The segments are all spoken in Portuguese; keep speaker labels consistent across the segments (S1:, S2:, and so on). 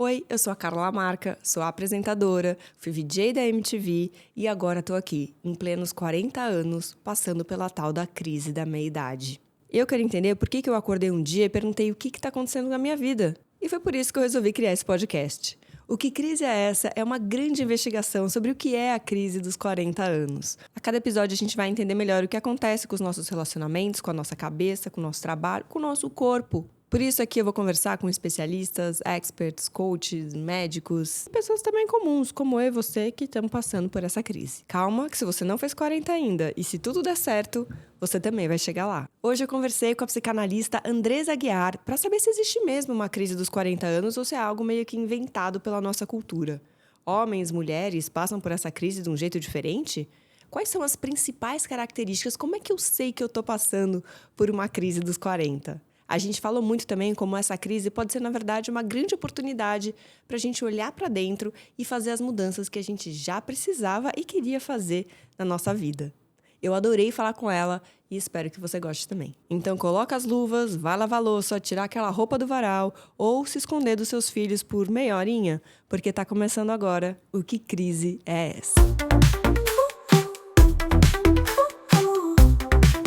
S1: Oi, eu sou a Carla Lamarca, sou a apresentadora, fui VJ da MTV e agora tô aqui, em plenos 40 anos, passando pela tal da crise da meia-idade. Eu quero entender por que eu acordei um dia e perguntei o que tá acontecendo na minha vida. E foi por isso que eu resolvi criar esse podcast. O Que Crise é Essa? É uma grande investigação sobre o que é a crise dos 40 anos. A cada episódio a gente vai entender melhor o que acontece com os nossos relacionamentos, com a nossa cabeça, com o nosso trabalho, com o nosso corpo. Por isso aqui eu vou conversar com especialistas, experts, coaches, médicos, pessoas também comuns, como eu e você, que estamos passando por essa crise. Calma, que se você não fez 40 ainda, e se tudo der certo, você também vai chegar lá. Hoje eu conversei com a psicanalista Andresa Aguiar para saber se existe mesmo uma crise dos 40 anos ou se é algo meio que inventado pela nossa cultura. Homens, mulheres passam por essa crise de um jeito diferente? Quais são as principais características? Como é que eu sei que eu estou passando por uma crise dos 40? A gente falou muito também como essa crise pode ser, na verdade, uma grande oportunidade para a gente olhar para dentro e fazer as mudanças que a gente já precisava e queria fazer na nossa vida. Eu adorei falar com ela e espero que você goste também. Então coloca as luvas, vai lavar a louça, tirar aquela roupa do varal ou se esconder dos seus filhos por meia horinha, porque tá começando agora o Que Crise é Essa?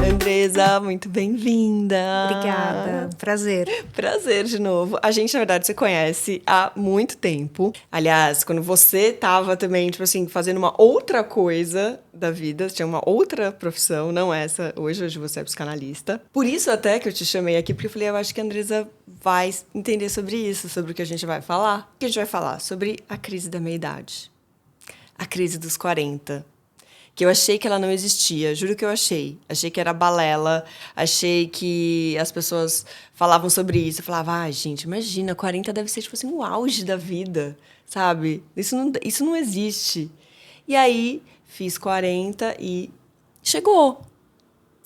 S1: Andresa, muito bem-vinda.
S2: Obrigada, prazer.
S1: Prazer de novo. A gente, na verdade, se conhece há muito tempo. Aliás, quando você tava também, tipo assim, fazendo uma outra coisa da vida, tinha uma outra profissão, não essa, hoje você é psicanalista. Por isso até que eu te chamei aqui, porque eu falei, eu acho que a Andresa vai entender sobre isso, sobre o que a gente vai falar. O que a gente vai falar? Sobre a crise da meia-idade. A crise dos 40. Que eu achei que ela não existia, juro que eu achei. Achei que era balela, achei que as pessoas falavam sobre isso. Eu falava, gente, imagina, 40 deve ser, tipo assim, o auge da vida, sabe? Isso não existe. E aí, fiz 40 e chegou.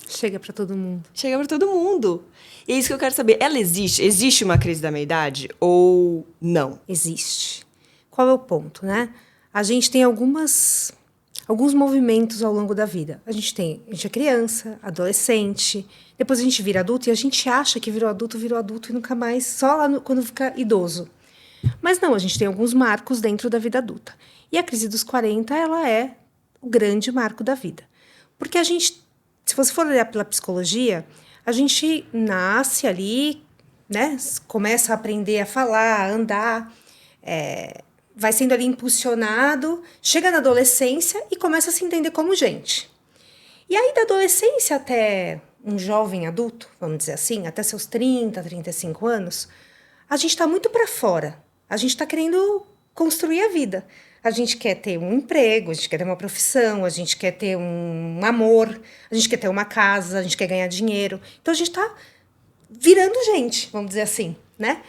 S2: Chega pra todo mundo.
S1: Chega pra todo mundo. E é isso que eu quero saber. Ela existe? Existe uma crise da meia-idade ou não?
S2: Existe. Qual é o ponto, né? A gente tem alguns movimentos ao longo da vida. A gente é criança, adolescente, depois a gente vira adulto e a gente acha que virou adulto e nunca mais, só lá quando fica idoso. Mas não, a gente tem alguns marcos dentro da vida adulta. E a crise dos 40, ela é o grande marco da vida. Porque a gente, se você for olhar pela psicologia, a gente nasce ali, né? Começa a aprender a falar, a andar, vai sendo ali impulsionado, chega na adolescência e começa a se entender como gente. E aí, da adolescência até um jovem adulto, vamos dizer assim, até seus 30, 35 anos, a gente está muito para fora. A gente está querendo construir a vida. A gente quer ter um emprego, a gente quer ter uma profissão, a gente quer ter um amor, a gente quer ter uma casa, a gente quer ganhar dinheiro. Então, a gente está virando gente, vamos dizer assim, né?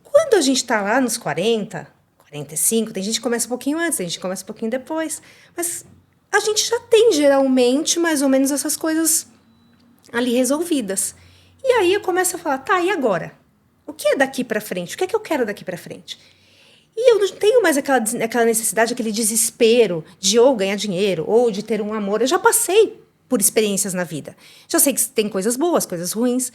S2: Quando a gente está lá nos 40... 45, tem gente que começa um pouquinho antes, tem gente que começa um pouquinho depois. Mas a gente já tem, geralmente, mais ou menos essas coisas ali resolvidas. E aí eu começo a falar, tá, e agora? O que é daqui pra frente? O que é que eu quero daqui pra frente? E eu não tenho mais aquela necessidade, aquele desespero de ou ganhar dinheiro, ou de ter um amor. Eu já passei por experiências na vida. Já sei que tem coisas boas, coisas ruins.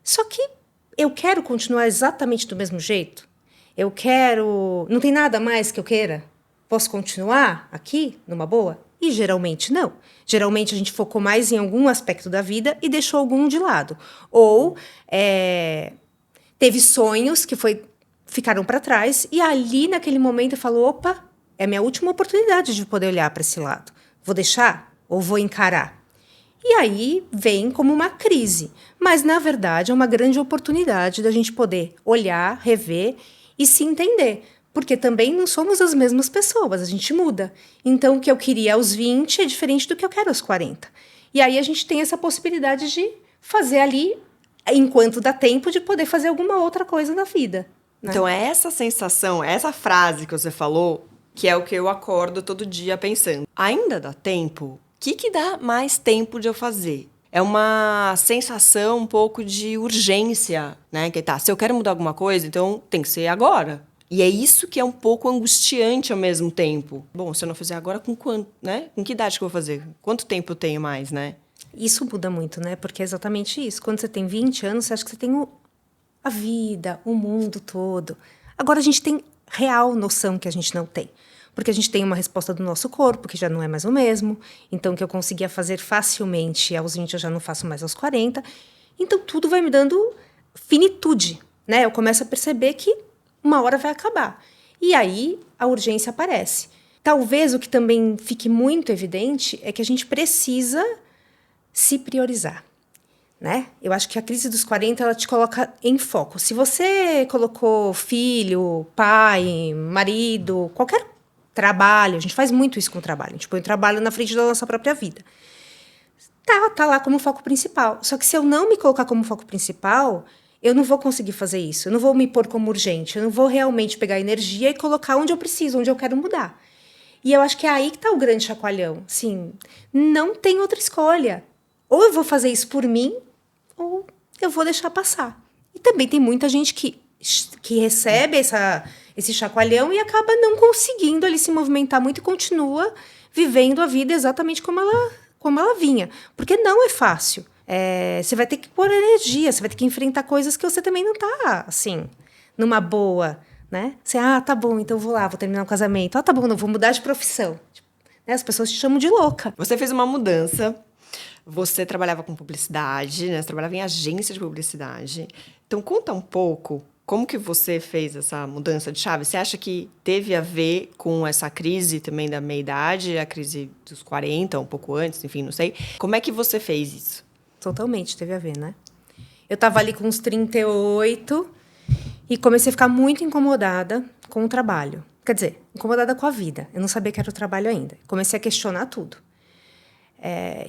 S2: Só que eu quero continuar exatamente do mesmo jeito. Eu quero... Não tem nada mais que eu queira? Posso continuar aqui, numa boa? E geralmente não. Geralmente a gente focou mais em algum aspecto da vida e deixou algum de lado. Ou teve sonhos que ficaram para trás e ali, naquele momento, eu falo, opa, é a minha última oportunidade de poder olhar para esse lado. Vou deixar ou vou encarar? E aí vem como uma crise. Mas, na verdade, é uma grande oportunidade da gente poder olhar, rever e se entender, porque também não somos as mesmas pessoas, a gente muda. Então, o que eu queria aos 20 é diferente do que eu quero aos 40. E aí a gente tem essa possibilidade de fazer ali, enquanto dá tempo, de poder fazer alguma outra coisa na vida. Né?
S1: Então, é essa sensação, essa frase que você falou, que é o que eu acordo todo dia pensando. Ainda dá tempo? O que dá mais tempo de eu fazer? É uma sensação um pouco de urgência, né? Que tá, se eu quero mudar alguma coisa, então tem que ser agora. E é isso que é um pouco angustiante ao mesmo tempo. Bom, se eu não fizer agora, com quanto, né? Com que idade que eu vou fazer? Quanto tempo eu tenho mais, né?
S2: Isso muda muito, né? Porque é exatamente isso. Quando você tem 20 anos, você acha que você tem a vida, o mundo todo. Agora a gente tem real noção que a gente não tem. Porque a gente tem uma resposta do nosso corpo, que já não é mais o mesmo. Então, o que eu conseguia fazer facilmente aos 20, eu já não faço mais aos 40. Então, tudo vai me dando finitude, né? Eu começo a perceber que uma hora vai acabar. E aí, a urgência aparece. Talvez o que também fique muito evidente é que a gente precisa se priorizar, né? Eu acho que a crise dos 40, ela te coloca em foco. Se você colocou filho, pai, marido, qualquer trabalho, a gente faz muito isso com o trabalho, a gente põe o trabalho na frente da nossa própria vida. Tá lá como foco principal. Só que se eu não me colocar como foco principal, eu não vou conseguir fazer isso. Eu não vou me pôr como urgente. Eu não vou realmente pegar energia e colocar onde eu preciso, onde eu quero mudar. E eu acho que é aí que está o grande chacoalhão. Sim, não tem outra escolha. Ou eu vou fazer isso por mim, ou eu vou deixar passar. E também tem muita gente que recebe esse chacoalhão e acaba não conseguindo ali se movimentar muito e continua vivendo a vida exatamente como ela vinha. Porque não é fácil. Você vai ter que pôr energia, você vai ter que enfrentar coisas que você também não está, assim, numa boa, né? Você, tá bom, então eu vou lá, vou terminar o casamento. Tá bom, não, vou mudar de profissão. Tipo, né? As pessoas te chamam de louca.
S1: Você fez uma mudança, você trabalhava com publicidade, né? Você trabalhava em agência de publicidade. Então, conta um pouco como que você fez essa mudança de chave. Você acha que teve a ver com essa crise também da meia-idade, a crise dos 40, um pouco antes, enfim, não sei. Como é que você fez isso?
S2: Totalmente teve a ver, né? Eu tava ali com uns 38 e comecei a ficar muito incomodada com o trabalho. Quer dizer, incomodada com a vida. Eu não sabia que era o trabalho ainda. Comecei a questionar tudo.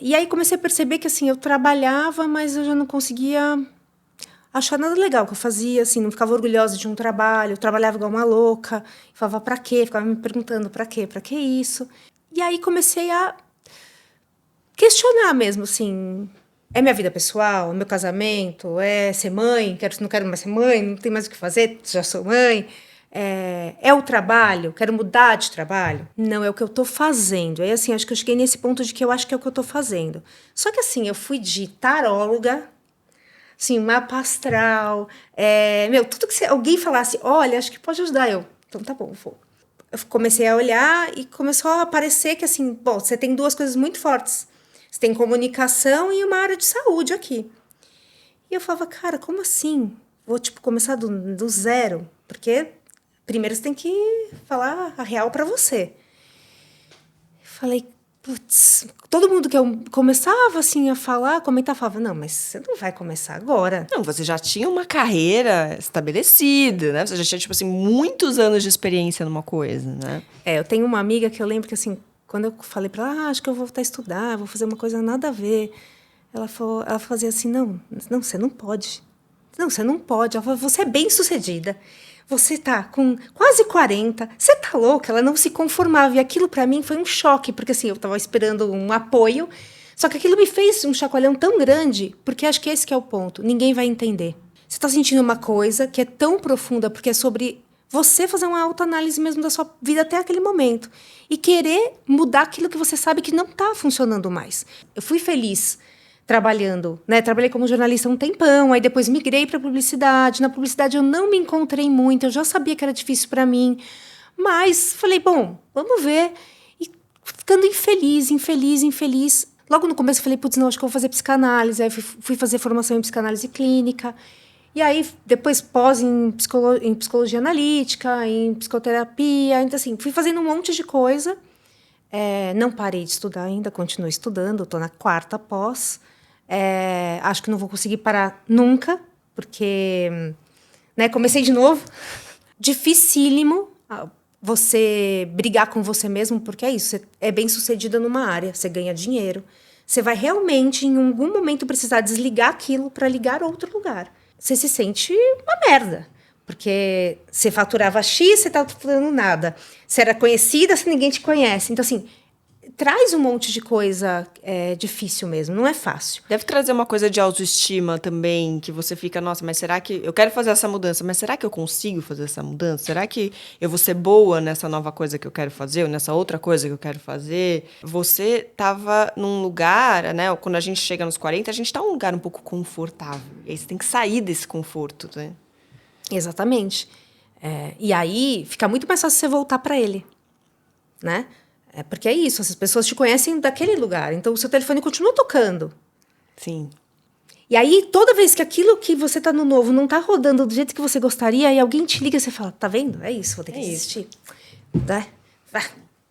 S2: E aí comecei a perceber que, assim, eu trabalhava, mas eu já não conseguia achar nada legal que eu fazia, assim, não ficava orgulhosa de um trabalho. Eu trabalhava igual uma louca. Falava, pra quê? Ficava me perguntando, pra quê? Pra que isso? E aí comecei a questionar mesmo, assim... É minha vida pessoal, é meu casamento, é ser mãe, não quero mais ser mãe, não tem mais o que fazer, já sou mãe. É o trabalho, quero mudar de trabalho. Não, é o que eu estou fazendo. Aí, assim, acho que eu cheguei nesse ponto de que eu acho que é o que eu estou fazendo. Só que, assim, eu fui de taróloga, assim, mapa astral, tudo que alguém falasse, olha, acho que pode ajudar. Então tá bom, vou. Eu comecei a olhar e começou a aparecer que, assim, bom, você tem duas coisas muito fortes. Você tem comunicação e uma área de saúde aqui. E eu falava, cara, como assim? Vou, começar do zero. Porque primeiro você tem que falar a real pra você. Falei, putz... Todo mundo que eu começava, assim, a comentar, falava, não, mas você não vai começar agora.
S1: Não, você já tinha uma carreira estabelecida, né? Você já tinha, assim, muitos anos de experiência numa coisa, né?
S2: Eu tenho uma amiga que eu lembro que, assim... Quando eu falei para ela, acho que eu vou voltar a estudar, vou fazer uma coisa nada a ver. Ela fazia assim, não, você não pode. Não, você não pode. Ela falou, você é bem-sucedida. Você tá com quase 40. Você tá louca? Ela não se conformava. E aquilo para mim foi um choque, porque assim, eu estava esperando um apoio. Só que aquilo me fez um chacoalhão tão grande, porque acho que esse que é o ponto. Ninguém vai entender. Você está sentindo uma coisa que é tão profunda, porque é sobre... você fazer uma autoanálise mesmo da sua vida até aquele momento. E querer mudar aquilo que você sabe que não está funcionando mais. Eu fui feliz trabalhando, né? Trabalhei como jornalista um tempão, aí depois migrei para publicidade. Na publicidade eu não me encontrei muito, eu já sabia que era difícil para mim. Mas falei, bom, vamos ver. E ficando infeliz. Logo no começo eu falei, putz, não, acho que eu vou fazer psicanálise. Aí fui fazer formação em psicanálise clínica. E aí, depois pós em psicologia analítica, em psicoterapia. Então, assim, fui fazendo um monte de coisa. Não parei de estudar ainda, continuo estudando. Estou na 4ª pós. Acho que não vou conseguir parar nunca, porque... né, comecei de novo. Dificílimo você brigar com você mesmo, porque é isso. Você é bem-sucedida numa área, você ganha dinheiro. Você vai realmente, em algum momento, precisar desligar aquilo para ligar outro lugar. Você se sente uma merda. Porque você faturava X, você tá faturando nada. Você era conhecida, se ninguém te conhece. Então, assim, traz um monte de coisa difícil mesmo, não é fácil.
S1: Deve trazer uma coisa de autoestima também, que você fica, nossa, mas será que... eu quero fazer essa mudança, mas será que eu consigo fazer essa mudança? Será que eu vou ser boa nessa nova coisa que eu quero fazer, ou nessa outra coisa que eu quero fazer? Você estava num lugar, né? Quando a gente chega nos 40, a gente está num lugar um pouco confortável. E aí você tem que sair desse conforto, né?
S2: Exatamente. E aí fica muito mais fácil você voltar para ele, né? Porque é isso, as pessoas te conhecem daquele lugar, então o seu telefone continua tocando.
S1: Sim.
S2: E aí, toda vez que aquilo que você tá no novo não tá rodando do jeito que você gostaria, e alguém te liga e você fala, tá vendo? É isso, vou ter que desistir. Né?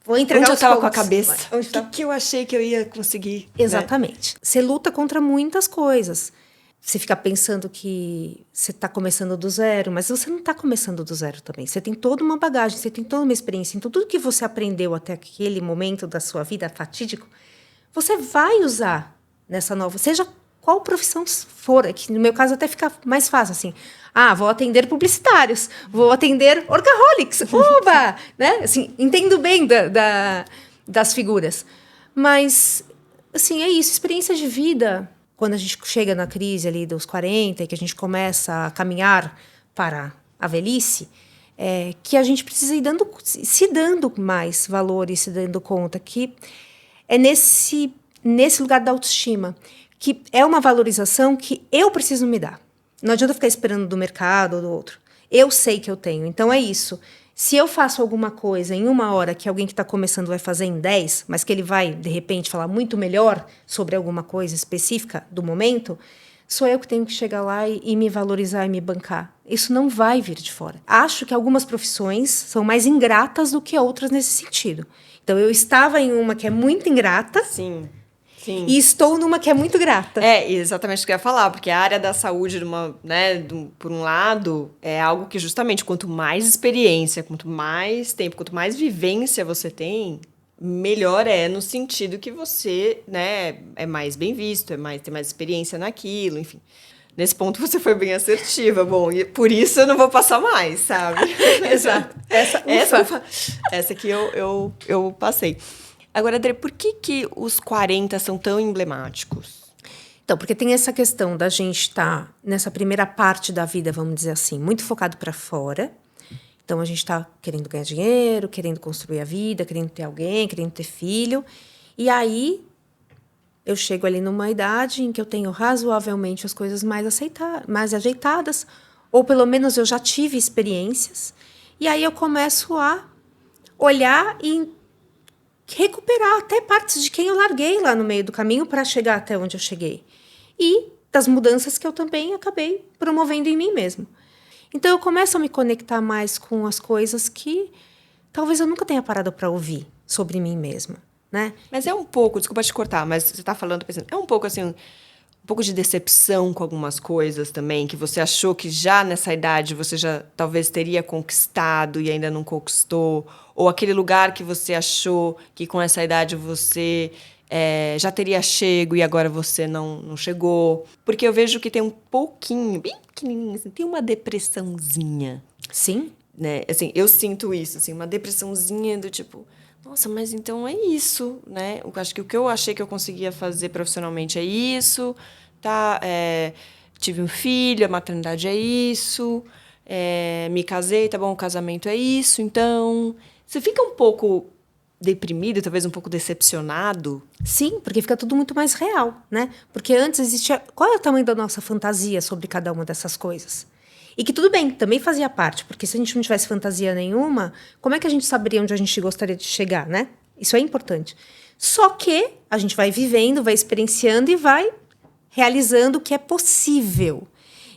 S2: Vou entregar
S1: Onde eu
S2: os
S1: tava com a
S2: pontos.
S1: cabeça?
S2: Onde
S1: O que eu achei que eu ia conseguir?
S2: Exatamente. Você luta contra muitas coisas. Você fica pensando que você está começando do zero, mas você não está começando do zero também. Você tem toda uma bagagem, você tem toda uma experiência. Então, tudo que você aprendeu até aquele momento da sua vida fatídico, você vai usar nessa nova... Seja qual profissão for, que no meu caso até fica mais fácil, assim. Vou atender publicitários, vou atender workaholics, uba! Né? Assim, entendo bem das figuras. Mas, assim, é isso, experiência de vida. Quando a gente chega na crise ali dos 40 e que a gente começa a caminhar para a velhice, que a gente precisa ir se dando mais valor e se dando conta que é nesse lugar da autoestima, que é uma valorização que eu preciso me dar. Não adianta ficar esperando do mercado ou do outro. Eu sei que eu tenho, então é isso. Se eu faço alguma coisa em 1 hora que alguém que está começando vai fazer em 10, mas que ele vai, de repente, falar muito melhor sobre alguma coisa específica do momento, sou eu que tenho que chegar lá e me valorizar e me bancar. Isso não vai vir de fora. Acho que algumas profissões são mais ingratas do que outras nesse sentido. Então, eu estava em uma que é muito ingrata.
S1: Sim. Sim.
S2: E estou numa que é muito grata.
S1: Exatamente o que eu ia falar, porque a área da saúde, por um lado, é algo que justamente quanto mais experiência, quanto mais tempo, quanto mais vivência você tem, melhor é no sentido que você, né, é mais bem visto, tem mais experiência naquilo, enfim. Nesse ponto você foi bem assertiva, bom, e por isso eu não vou passar mais, sabe?
S2: Exato.
S1: Essa que eu passei. Agora, André, por que os 40 são tão emblemáticos?
S2: Então, porque tem essa questão da gente estar nessa primeira parte da vida, vamos dizer assim, muito focado para fora. Então, a gente está querendo ganhar dinheiro, querendo construir a vida, querendo ter alguém, querendo ter filho. E aí, eu chego ali numa idade em que eu tenho razoavelmente as coisas mais ajeitadas, ou pelo menos eu já tive experiências. E aí, eu começo a olhar e recuperar até partes de quem eu larguei lá no meio do caminho para chegar até onde eu cheguei. E das mudanças que eu também acabei promovendo em mim mesmo. Então, eu começo a me conectar mais com as coisas que talvez eu nunca tenha parado para ouvir sobre mim mesma, né?
S1: Mas é um pouco, desculpa te cortar, mas você está falando, pensando, é um pouco assim, um pouco de decepção com algumas coisas também, que você achou que já nessa idade você já talvez teria conquistado e ainda não conquistou, ou aquele lugar que você achou que com essa idade você já teria chego e agora você não chegou. Porque eu vejo que tem um pouquinho, bem pequenininho, assim, tem uma depressãozinha.
S2: Sim.
S1: Né? Assim, eu sinto isso, assim, uma depressãozinha do tipo... Nossa, mas então é isso, né? Eu acho que o que eu achei que eu conseguia fazer profissionalmente é isso, tá? Tive um filho, a maternidade é isso, me casei, tá bom, o casamento é isso, então... Você fica um pouco deprimido, talvez um pouco decepcionado?
S2: Sim, porque fica tudo muito mais real, né? Porque antes existia... Qual é o tamanho da nossa fantasia sobre cada uma dessas coisas? E que tudo bem, também fazia parte, porque se a gente não tivesse fantasia nenhuma, como é que a gente saberia onde a gente gostaria de chegar, né? Isso é importante. Só que a gente vai vivendo, vai experienciando e vai realizando o que é possível.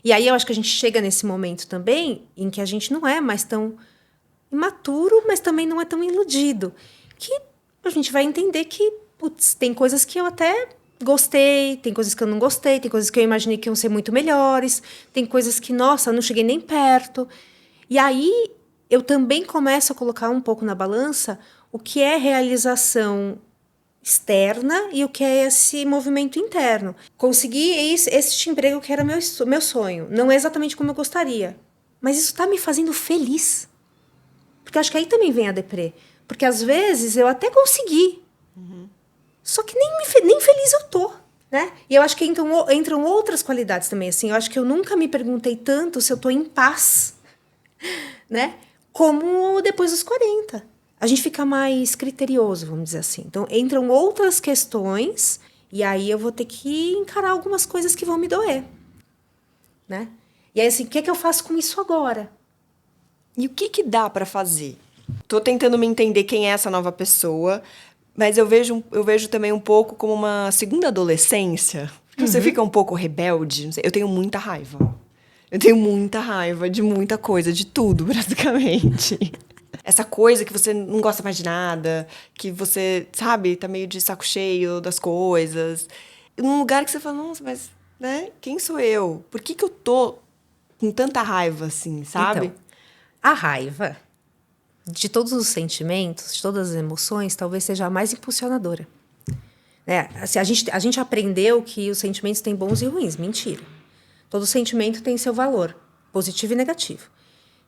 S2: E aí eu acho que a gente chega nesse momento também em que a gente não é mais tão imaturo, mas também não é tão iludido. Que a gente vai entender que, putz, tem coisas que eu até... gostei, tem coisas que eu não gostei, tem coisas que eu imaginei que iam ser muito melhores, tem coisas que, nossa, eu não cheguei nem perto. E aí eu também começo a colocar um pouco na balança o que é realização externa e o que é esse movimento interno. Consegui esse emprego que era meu sonho. Não é exatamente como eu gostaria, mas isso está me fazendo feliz. Porque acho que aí também vem a deprê. Porque às vezes eu até consegui, só que nem feliz eu tô, né? E eu acho que entram outras qualidades também, assim. Eu acho que eu nunca me perguntei tanto se eu tô em paz, né? Como depois dos 40. A gente fica mais criterioso, vamos dizer assim. Então, entram outras questões e aí eu vou ter que encarar algumas coisas que vão me doer, né? E aí, assim, o que é que eu faço com isso agora?
S1: E o que dá pra fazer? Tô tentando me entender quem é essa nova pessoa, mas eu vejo também um pouco como uma segunda adolescência. Você fica um pouco rebelde. Não sei, eu tenho muita raiva. Eu tenho muita raiva de muita coisa, de tudo, praticamente. Essa coisa que você não gosta mais de nada, que você, sabe, tá meio de saco cheio das coisas. Num lugar que você fala, nossa, mas, né, quem sou eu? Por que eu tô com tanta raiva, assim, sabe?
S2: Então, a raiva, de todos os sentimentos, de todas as emoções, talvez seja a mais impulsionadora. Né? Assim, a gente aprendeu que os sentimentos têm bons e ruins. Mentira. Todo sentimento tem seu valor, positivo e negativo.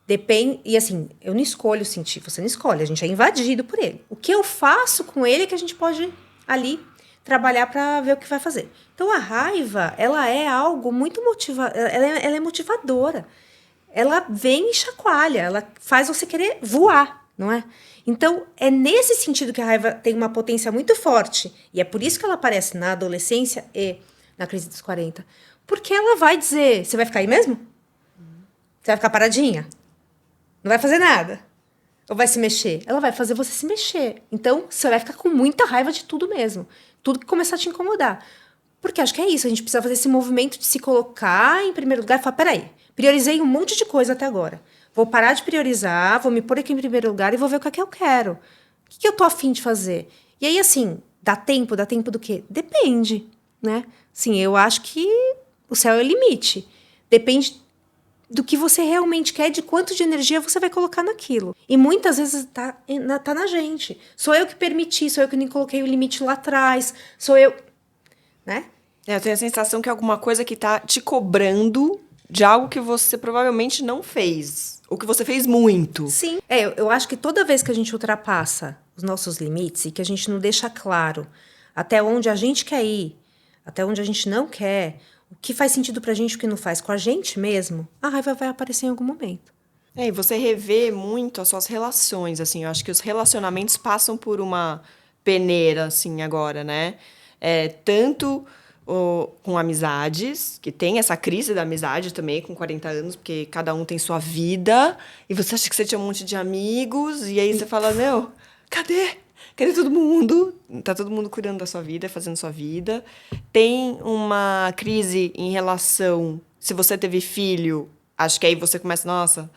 S2: Depende, e assim, eu não escolho sentir, você não escolhe, a gente é invadido por ele. O que eu faço com ele é que a gente pode ali trabalhar para ver o que vai fazer. Então a raiva, ela é algo muito ela é motivadora. Ela vem e chacoalha, ela faz você querer voar, não é? Então é nesse sentido que a raiva tem uma potência muito forte, e é por isso que ela aparece na adolescência e na crise dos 40. Porque ela vai dizer, você vai ficar aí mesmo? Você vai ficar paradinha? Não vai fazer nada. Ou vai se mexer? Ela vai fazer você se mexer. Então, você vai ficar com muita raiva de tudo mesmo. Tudo que começar a te incomodar. Porque acho que é isso. A gente precisa fazer esse movimento de se colocar em primeiro lugar e falar, peraí, priorizei um monte de coisa até agora. Vou parar de priorizar, vou me pôr aqui em primeiro lugar e vou ver o que é que eu quero. O que eu tô afim de fazer? E aí, assim, dá tempo do quê? Depende, né? Sim, eu acho que o céu é o limite. Depende do que você realmente quer, de quanto de energia você vai colocar naquilo. E muitas vezes tá na gente. Sou eu que permiti, sou eu que nem coloquei o limite lá atrás, sou eu, né?
S1: Eu tenho a sensação que é alguma coisa que tá te cobrando de algo que você provavelmente não fez. Ou que você fez muito.
S2: Sim. Eu acho que toda vez que a gente ultrapassa os nossos limites e que a gente não deixa claro até onde a gente quer ir, até onde a gente não quer, o que faz sentido pra gente e o que não faz com a gente mesmo, a raiva vai aparecer em algum momento.
S1: E você revê muito as suas relações, assim. Eu acho que os relacionamentos passam por uma peneira, assim, agora, né? Tanto com amizades, que tem essa crise da amizade também, com 40 anos, porque cada um tem sua vida, e você acha que você tinha um monte de amigos, e aí você fala, meu, cadê? Cadê todo mundo? Tá todo mundo cuidando da sua vida, fazendo sua vida. Tem uma crise em relação... Se você teve filho, acho que aí você começa... Nossa,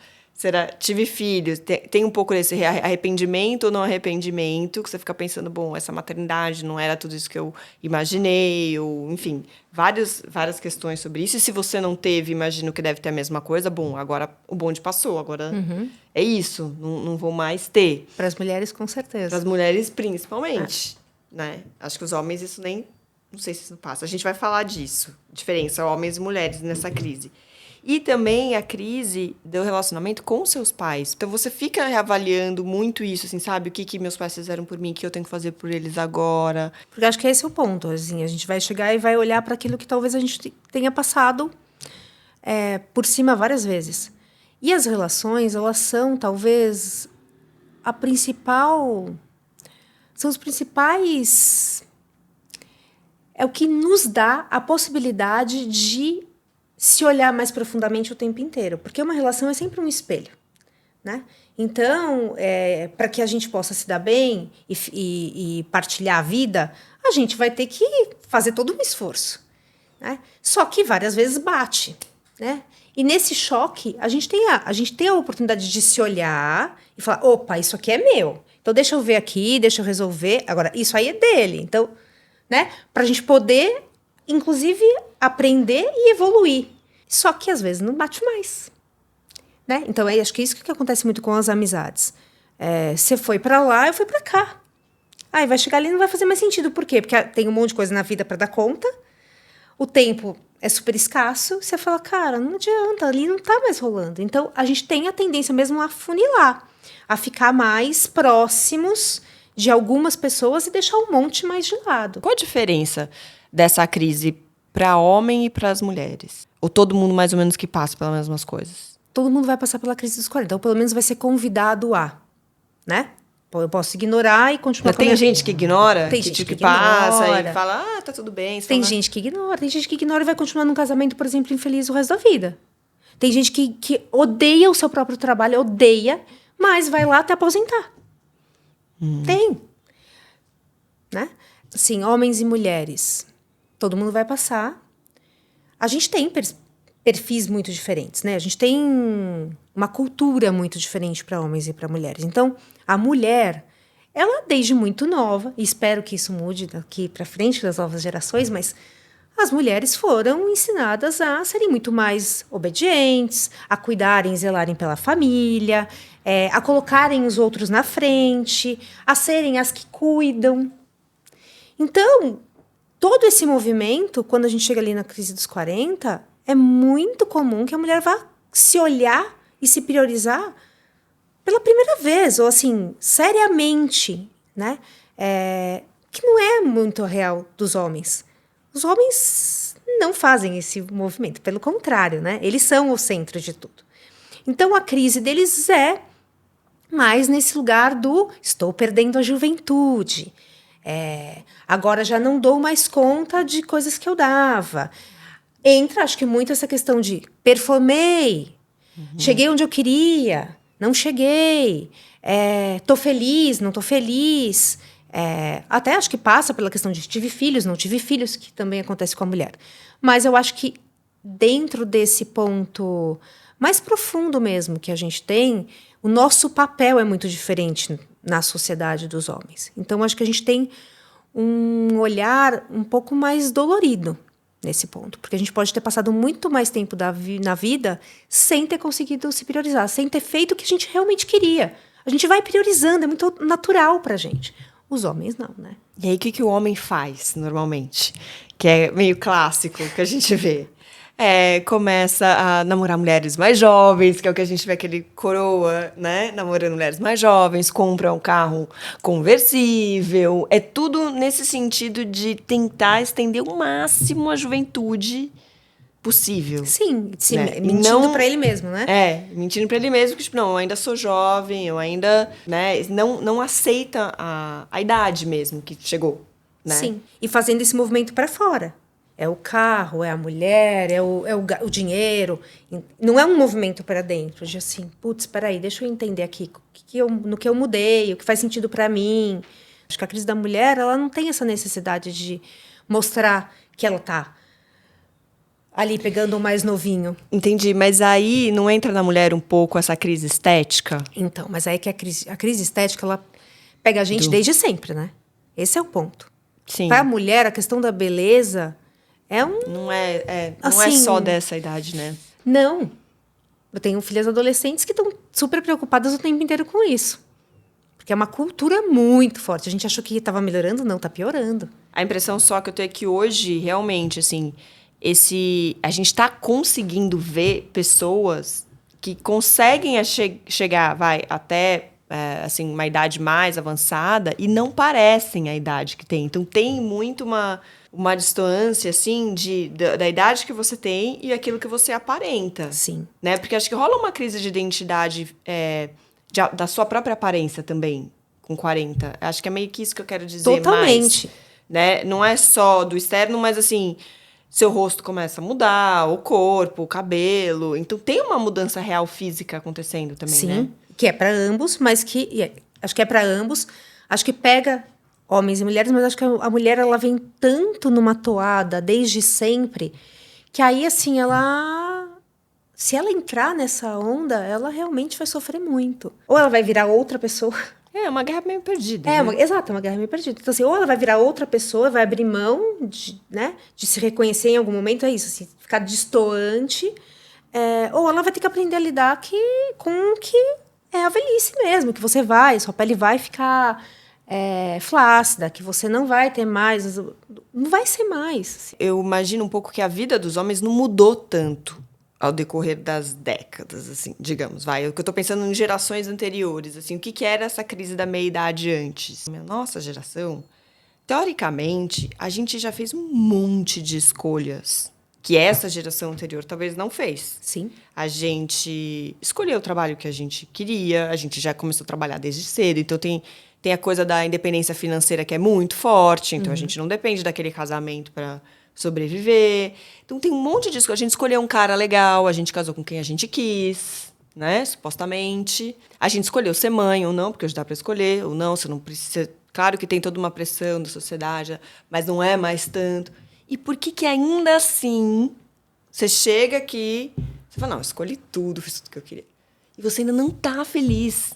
S1: tive filho. Tem um pouco desse arrependimento ou não arrependimento, que você fica pensando, bom, essa maternidade não era tudo isso que eu imaginei, ou, enfim, várias questões sobre isso. E se você não teve, imagino que deve ter a mesma coisa. Bom, agora o bonde passou, agora é isso, não vou mais ter.
S2: Para as mulheres, com certeza.
S1: Para as mulheres, principalmente, né? Acho que os homens, isso nem... Não sei se isso passa. A gente vai falar disso. Diferença, homens e mulheres nessa crise. E também a crise do relacionamento com seus pais. Então, você fica reavaliando muito isso, assim, sabe? O que meus pais fizeram por mim, o que eu tenho que fazer por eles agora.
S2: Porque acho que esse é o ponto, assim. A gente vai chegar e vai olhar para aquilo que talvez a gente tenha passado por cima várias vezes. E as relações, elas são, talvez, são os principais... É o que nos dá a possibilidade de se olhar mais profundamente o tempo inteiro. Porque uma relação é sempre um espelho, né? Então, para que a gente possa se dar bem e partilhar a vida, a gente vai ter que fazer todo um esforço, né? Só que várias vezes bate, né? E nesse choque, a gente tem a oportunidade de se olhar e falar, opa, isso aqui é meu. Então, deixa eu ver aqui, deixa eu resolver. Agora, isso aí é dele. Então, né? Para a gente poder, inclusive, aprender e evoluir. Só que, às vezes, não bate mais. Né? Então, acho que é isso que acontece muito com as amizades. Você foi para lá, eu fui para cá. Aí vai chegar ali e não vai fazer mais sentido. Por quê? Porque tem um monte de coisa na vida para dar conta. O tempo é super escasso. Você fala, cara, não adianta, ali não tá mais rolando. Então, a gente tem a tendência mesmo a funilar, a ficar mais próximos de algumas pessoas e deixar um monte mais de lado.
S1: Qual a diferença dessa crise para homem e para as mulheres? Ou todo mundo mais ou menos que passa pelas mesmas coisas?
S2: Todo mundo vai passar pela crise dos 40. Então, pelo menos vai ser convidado a, né? Eu posso ignorar e continuar...
S1: Tem gente que ignora?
S2: Tem gente que
S1: passa
S2: ignora.
S1: E fala, tá tudo bem.
S2: Tem gente que ignora. Tem gente que ignora e vai continuar num casamento, por exemplo, infeliz o resto da vida. Tem gente que odeia o seu próprio trabalho, odeia, mas vai lá até aposentar. Tem. Né? Assim, homens e mulheres, todo mundo vai passar. A gente tem perfis muito diferentes, né? A gente tem uma cultura muito diferente para homens e para mulheres. Então, a mulher, ela desde muito nova, e espero que isso mude daqui para frente das novas gerações, mas as mulheres foram ensinadas a serem muito mais obedientes, a cuidarem e zelarem pela família, a colocarem os outros na frente, a serem as que cuidam. Então, todo esse movimento, quando a gente chega ali na crise dos 40, é muito comum que a mulher vá se olhar e se priorizar pela primeira vez, ou assim, seriamente, né? Que não é muito real dos homens. Os homens não fazem esse movimento, pelo contrário, né? Eles são o centro de tudo. Então, a crise deles é mais nesse lugar do estou perdendo a juventude, agora já não dou mais conta de coisas que eu dava. Entra, acho que muito essa questão de performei, cheguei onde eu queria, não cheguei, tô feliz, não tô feliz. Até acho que passa pela questão de tive filhos, não tive filhos, que também acontece com a mulher. Mas eu acho que dentro desse ponto mais profundo mesmo que a gente tem, o nosso papel é muito diferente na sociedade dos homens. Então, acho que a gente tem um olhar um pouco mais dolorido nesse ponto, porque a gente pode ter passado muito mais tempo na vida sem ter conseguido se priorizar, sem ter feito o que a gente realmente queria. A gente vai priorizando, é muito natural pra gente. Os homens não, né?
S1: E aí, o que o homem faz, normalmente? Que é meio clássico que a gente vê. Começa a namorar mulheres mais jovens, que é o que a gente vê aquele coroa, né? Namorando mulheres mais jovens, compra um carro conversível. É tudo nesse sentido de tentar estender o máximo a juventude possível.
S2: Sim,
S1: Né?
S2: mentindo pra ele mesmo, né?
S1: Mentindo pra ele mesmo, que tipo, não, eu ainda sou jovem, eu ainda, né, não aceita a idade mesmo que chegou, né?
S2: Sim, e fazendo esse movimento para fora. É o carro, é a mulher, é o dinheiro. Não é um movimento para dentro, de assim, putz, peraí, deixa eu entender aqui no que eu mudei, o que faz sentido para mim. Acho que a crise da mulher, ela não tem essa necessidade de mostrar que ela tá ali pegando o mais novinho.
S1: Entendi, mas aí não entra na mulher um pouco essa crise estética?
S2: Então, mas aí que a crise estética, ela pega a gente desde sempre, né? Esse é o ponto.
S1: Sim.
S2: Para a mulher, a questão da beleza
S1: não é
S2: assim,
S1: só dessa idade, né?
S2: Não. Eu tenho filhas adolescentes que estão super preocupadas o tempo inteiro com isso. Porque é uma cultura muito forte. A gente achou que estava melhorando, não, está piorando.
S1: A impressão só que eu tenho é que hoje, realmente, assim, a gente está conseguindo ver pessoas que conseguem chegar, até assim, uma idade mais avançada e não parecem a idade que tem. Então, tem muito uma distância, assim, da idade que você tem e aquilo que você aparenta.
S2: Sim.
S1: Né? Porque acho que rola uma crise de identidade da sua própria aparência também, com 40. Acho que é meio que isso que eu quero dizer.
S2: Totalmente.
S1: Mais, né? Não é só do externo, mas assim, seu rosto começa a mudar, o corpo, o cabelo. Então, tem uma mudança real física acontecendo também,
S2: Sim,
S1: né?
S2: que é para ambos, mas acho que é para ambos. Acho que pega homens e mulheres, mas acho que a mulher, ela vem tanto numa toada desde sempre, que aí, assim, se ela entrar nessa onda, ela realmente vai sofrer muito. Ou ela vai virar outra pessoa.
S1: É uma guerra meio perdida.
S2: Exato, é uma guerra meio perdida. Então, assim, ou ela vai virar outra pessoa, vai abrir mão de se reconhecer em algum momento, é isso, assim, ficar distoante, ou ela vai ter que aprender a lidar com o que é a velhice mesmo, que sua pele vai ficar flácida, que você não vai ter mais, não vai ser mais.
S1: Eu imagino um pouco que a vida dos homens não mudou tanto ao decorrer das décadas, assim, digamos, O que eu tô pensando em gerações anteriores, assim, o que era essa crise da meia-idade antes? A nossa geração, teoricamente, a gente já fez um monte de escolhas que essa geração anterior talvez não fez.
S2: Sim.
S1: A gente escolheu o trabalho que a gente queria, a gente já começou a trabalhar desde cedo, então tem a coisa da independência financeira que é muito forte, então a gente não depende daquele casamento para sobreviver. Então tem um monte disso. A gente escolheu um cara legal, a gente casou com quem a gente quis, né? Supostamente. A gente escolheu ser mãe ou não, porque hoje dá para escolher ou não, você não precisa. Claro que tem toda uma pressão da sociedade, mas não é mais tanto. E por que ainda assim você chega aqui, você fala, não, eu escolhi tudo, fiz tudo que eu queria. E você ainda não está feliz.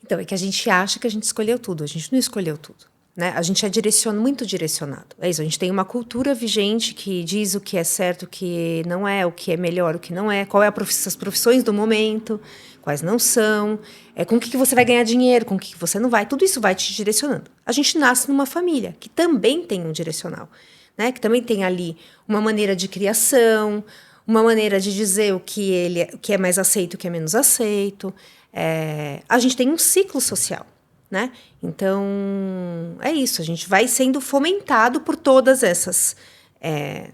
S2: Então, é que a gente acha que a gente escolheu tudo. A gente não escolheu tudo, né? A gente é muito direcionado. É isso, a gente tem uma cultura vigente que diz o que é certo, o que não é, o que é melhor, o que não é, qual é as profissões do momento, quais não são, com o que você vai ganhar dinheiro, com o que você não vai. Tudo isso vai te direcionando. A gente nasce numa família que também tem um direcional, né? Que também tem ali uma maneira de criação, uma maneira de dizer o que é mais aceito, o que é menos aceito. A gente tem um ciclo social, né? Então, é isso. A gente vai sendo fomentado por todas essas... a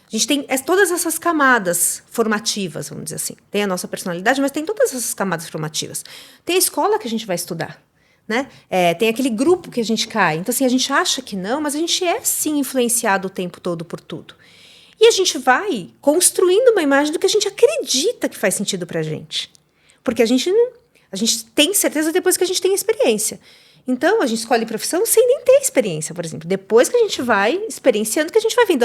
S2: gente tem todas essas camadas formativas, vamos dizer assim. Tem a nossa personalidade, mas tem todas essas camadas formativas. Tem a escola que a gente vai estudar, né? Tem aquele grupo que a gente cai. Então, assim, a gente acha que não, mas a gente é, sim, influenciado o tempo todo por tudo. E a gente vai construindo uma imagem do que a gente acredita que faz sentido pra gente. Porque a gente tem certeza depois que a gente tem experiência. Então, a gente escolhe profissão sem nem ter experiência, por exemplo. Depois que a gente vai experienciando, que a gente vai vendo,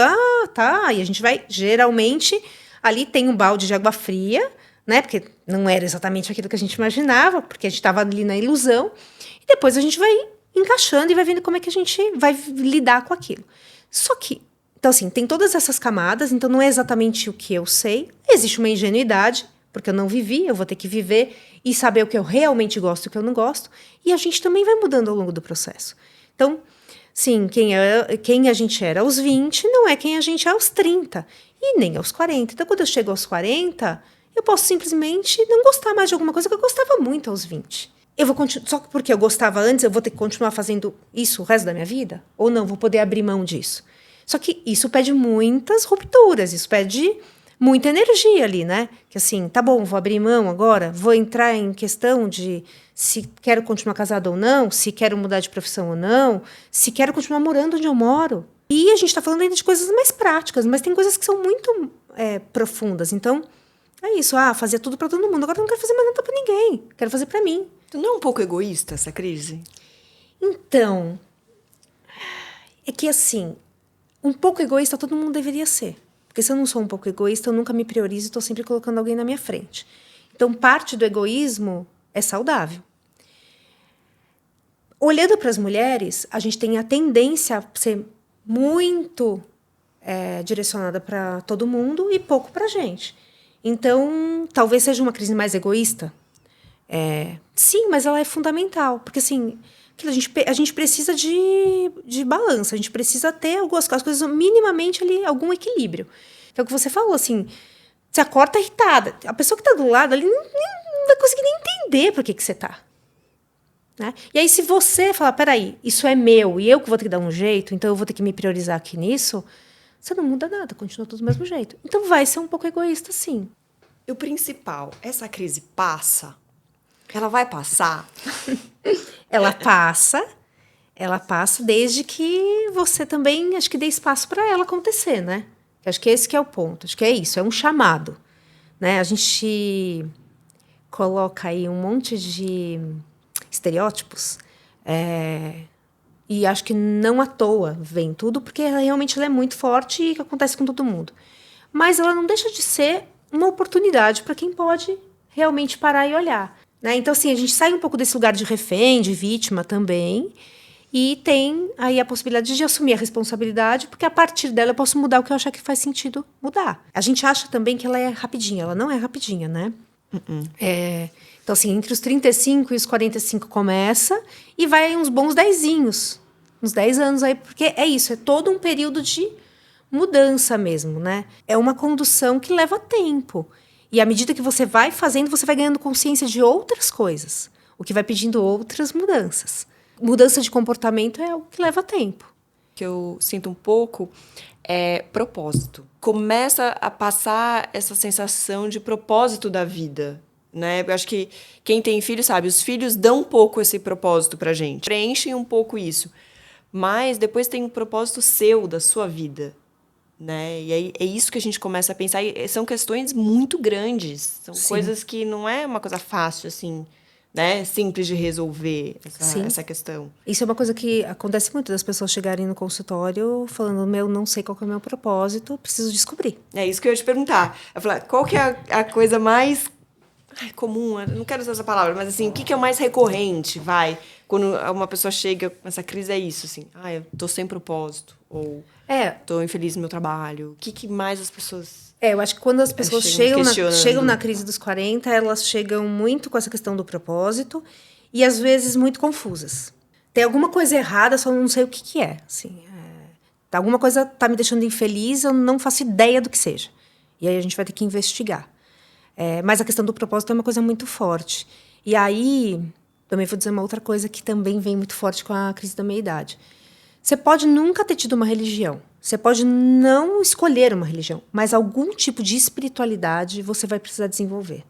S2: tá, e a gente vai, geralmente, ali tem um balde de água fria, né, porque não era exatamente aquilo que a gente imaginava, porque a gente estava ali na ilusão, e depois a gente vai encaixando e vai vendo como é que a gente vai lidar com aquilo. Só que, então assim, tem todas essas camadas, então não é exatamente o que eu sei, existe uma ingenuidade, porque eu não vivi, eu vou ter que viver e saber o que eu realmente gosto e o que eu não gosto. E a gente também vai mudando ao longo do processo. Então, sim, quem a gente era aos 20 não é quem a gente é aos 30. E nem aos 40. Então, quando eu chego aos 40, eu posso simplesmente não gostar mais de alguma coisa que eu gostava muito aos 20. Eu vou continuar, só porque eu gostava antes, eu vou ter que continuar fazendo isso o resto da minha vida? Ou não, vou poder abrir mão disso? Só que isso pede muitas rupturas, isso pede muita energia ali, né? Que assim, tá bom, vou abrir mão agora, vou entrar em questão de se quero continuar casada ou não, se quero mudar de profissão ou não, se quero continuar morando onde eu moro. E a gente tá falando ainda de coisas mais práticas, mas tem coisas que são muito profundas. Então, é isso, fazer tudo para todo mundo. Agora eu não quero fazer mais nada para ninguém, quero fazer para mim.
S1: Então, não é um pouco egoísta essa crise?
S2: Então, é que assim, um pouco egoísta todo mundo deveria ser. Porque se eu não sou um pouco egoísta, eu nunca me priorizo e estou sempre colocando alguém na minha frente. Então, parte do egoísmo é saudável. Olhando para as mulheres, a gente tem a tendência a ser muito direcionada para todo mundo e pouco para a gente. Então, talvez seja uma crise mais egoísta. Sim, mas ela é fundamental. Porque, assim, a gente precisa de balança, a gente precisa ter as coisas minimamente ali, algum equilíbrio. Então, o que você falou, assim, você acorda irritada. A pessoa que está do lado ali não vai conseguir nem entender por que você está. Né? E aí, se você falar, peraí, isso é meu e eu que vou ter que dar um jeito, então eu vou ter que me priorizar aqui nisso, você não muda nada, continua tudo do mesmo jeito. Então, vai ser um pouco egoísta, sim.
S1: E o principal, essa crise passa? Ela vai passar?
S2: Ela passa desde que você também, acho que dê espaço para ela acontecer, né? Acho que esse que é o ponto, acho que é isso, é um chamado, né? A gente coloca aí um monte de estereótipos e acho que não à toa vem tudo, porque realmente ela é muito forte e acontece com todo mundo. Mas ela não deixa de ser uma oportunidade para quem pode realmente parar e olhar. Né? Então, assim, a gente sai um pouco desse lugar de refém, de vítima também, e tem aí a possibilidade de assumir a responsabilidade, porque a partir dela eu posso mudar o que eu achar que faz sentido mudar. A gente acha também que ela é rapidinha, ela não é rapidinha, né? Então, assim, entre os 35 e os 45 começa e vai uns bons 10 anos aí, porque é isso, é todo um período de mudança mesmo, né? É uma condução que leva tempo. E à medida que você vai fazendo, você vai ganhando consciência de outras coisas, o que vai pedindo outras mudanças. Mudança de comportamento é algo que leva tempo.
S1: Que eu sinto um pouco propósito. Começa a passar essa sensação de propósito da vida, né? Eu acho que quem tem filho sabe, os filhos dão um pouco esse propósito pra gente, preenchem um pouco isso. mas depois tem um propósito seu, da sua vida, né? E aí é isso que a gente começa a pensar. E são questões muito grandes, são
S2: Sim.
S1: coisas que não é uma coisa fácil, assim, né? Simples de resolver essa questão.
S2: Isso é uma coisa que acontece muito, das pessoas chegarem no consultório falando, não sei qual que é o meu propósito, preciso descobrir.
S1: É isso que eu ia te perguntar. Eu falei, qual que é a coisa mais comum? Eu não quero usar essa palavra, mas assim, o que é o mais recorrente, quando uma pessoa chega com essa crise, é isso, assim, eu tô sem propósito, ou tô infeliz no meu trabalho. O que mais as pessoas...
S2: eu acho que quando as pessoas chegam na crise dos 40, elas chegam muito com essa questão do propósito e, às vezes, muito confusas. Tem alguma coisa errada, só não sei o que é. Assim, alguma coisa está me deixando infeliz, eu não faço ideia do que seja. E aí a gente vai ter que investigar. Mas a questão do propósito é uma coisa muito forte. E aí, também vou dizer uma outra coisa que também vem muito forte com a crise da meia-idade. Você pode nunca ter tido uma religião. Você pode não escolher uma religião. Mas algum tipo de espiritualidade você vai precisar desenvolver.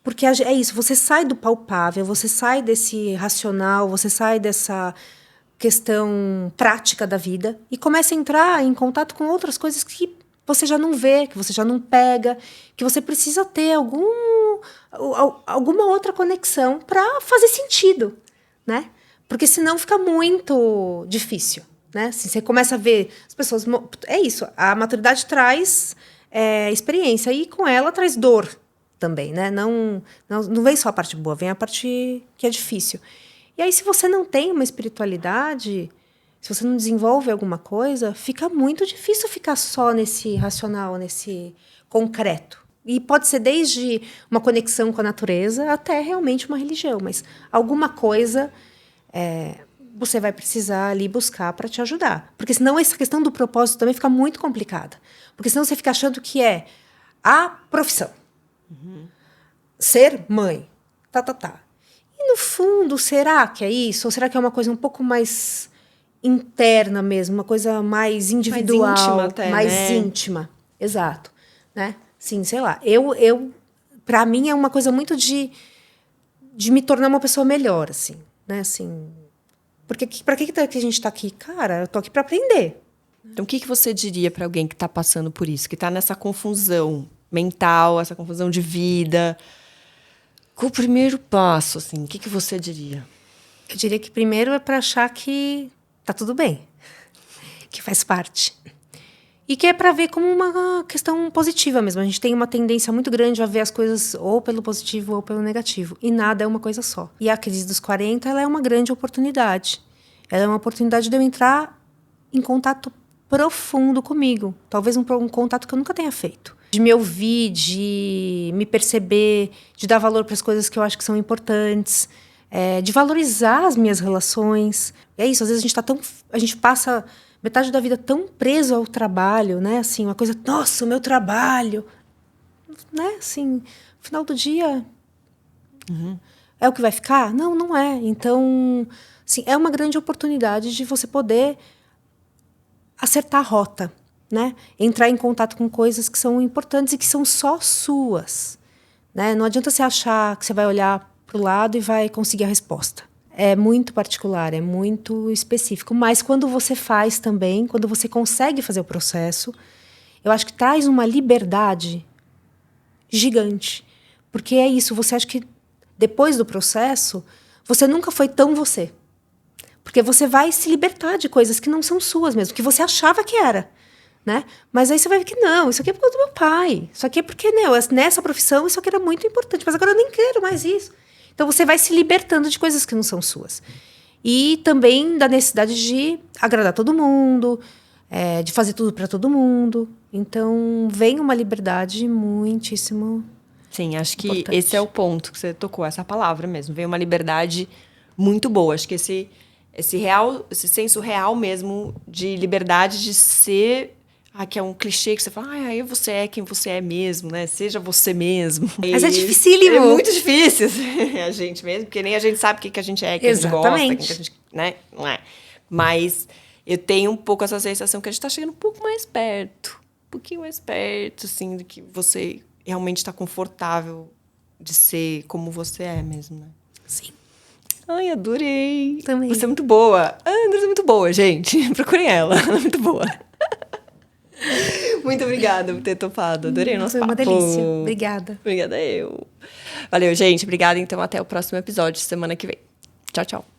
S2: Porque é isso, você sai do palpável, você sai desse racional, você sai dessa questão prática da vida e começa a entrar em contato com outras coisas que você já não vê, que você já não pega, que você precisa ter alguma outra conexão para fazer sentido, né? Porque senão fica muito difícil, né? Assim, você começa a ver as pessoas... É isso, a maturidade traz experiência e com ela traz dor também, né? Não vem só a parte boa, vem a parte que é difícil. E aí, se você não tem uma espiritualidade, se você não desenvolve alguma coisa, fica muito difícil ficar só nesse racional, nesse concreto. E pode ser desde uma conexão com a natureza até realmente uma religião, mas alguma coisa você vai precisar ali buscar para te ajudar. Porque senão essa questão do propósito também fica muito complicada. Porque senão você fica achando que é a profissão. Ser mãe. E no fundo, será que é isso? Ou será que é uma coisa um pouco mais interna mesmo, uma coisa mais individual,
S1: mais íntima até,
S2: mais íntima. Exato, né? Sim, sei lá. Eu para mim é uma coisa muito de me tornar uma pessoa melhor, assim, né? Assim, porque para que a gente está aqui, cara? Eu tô aqui para aprender.
S1: Então, o que você diria para alguém que está passando por isso, que está nessa confusão mental, essa confusão de vida? Qual o primeiro passo, assim? O que você diria?
S2: Eu diria que primeiro é para achar que tá tudo bem, que faz parte. E que é para ver como uma questão positiva mesmo. A gente tem uma tendência muito grande a ver as coisas ou pelo positivo ou pelo negativo. E nada é uma coisa só. E a crise dos 40, ela é uma grande oportunidade. Ela é uma oportunidade de eu entrar em contato profundo comigo. Talvez um contato que eu nunca tenha feito. De me ouvir, de me perceber, de dar valor para as coisas que eu acho que são importantes. De valorizar as minhas relações. É isso, às vezes a gente passa metade da vida tão preso ao trabalho, né? Assim, uma coisa, nossa, o meu trabalho, né? Assim, no final do dia, é o que vai ficar? Não, não é. Então, assim, é uma grande oportunidade de você poder acertar a rota, né? Entrar em contato com coisas que são importantes e que são só suas, né? Não adianta você achar que você vai olhar para o lado e vai conseguir a resposta. É muito particular, é muito específico. Mas quando você faz também, quando você consegue fazer o processo, eu acho que traz uma liberdade gigante. Porque é isso, você acha que depois do processo, você nunca foi tão você. Porque você vai se libertar de coisas que não são suas mesmo, que você achava que era. Né? Mas aí você vai ver que não, isso aqui é por causa do meu pai. Isso aqui é porque, nessa profissão, isso aqui era muito importante. Mas agora eu nem quero mais isso. Então, você vai se libertando de coisas que não são suas. E também da necessidade de agradar todo mundo, de fazer tudo para todo mundo. Então, vem uma liberdade muitíssimo
S1: Sim, acho que
S2: importante.
S1: esse é o ponto que você tocou, essa palavra mesmo. Vem uma liberdade muito boa. Acho que esse senso real mesmo de liberdade de ser... que é um clichê que você fala, aí você é quem você é mesmo, né? Seja você mesmo.
S2: Mas é dificílimo.
S1: É muito difícil a gente mesmo, porque nem a gente sabe o que a gente é, que a gente gosta, que a gente, né? Não é. Mas eu tenho um pouco essa sensação que a gente está chegando um pouco mais perto. Um pouquinho mais perto, assim, de que você realmente está confortável de ser como você é mesmo, né?
S2: Sim.
S1: Ai, adorei.
S2: Também.
S1: Você é muito boa. A Andressa é muito boa, gente. Procurem ela. Ela é muito boa. Muito obrigada por ter topado. Adorei o nosso papo.
S2: Foi uma delícia. Obrigada.
S1: Obrigada eu. Valeu, gente. Obrigada. Então, até o próximo episódio, semana que vem. Tchau, tchau.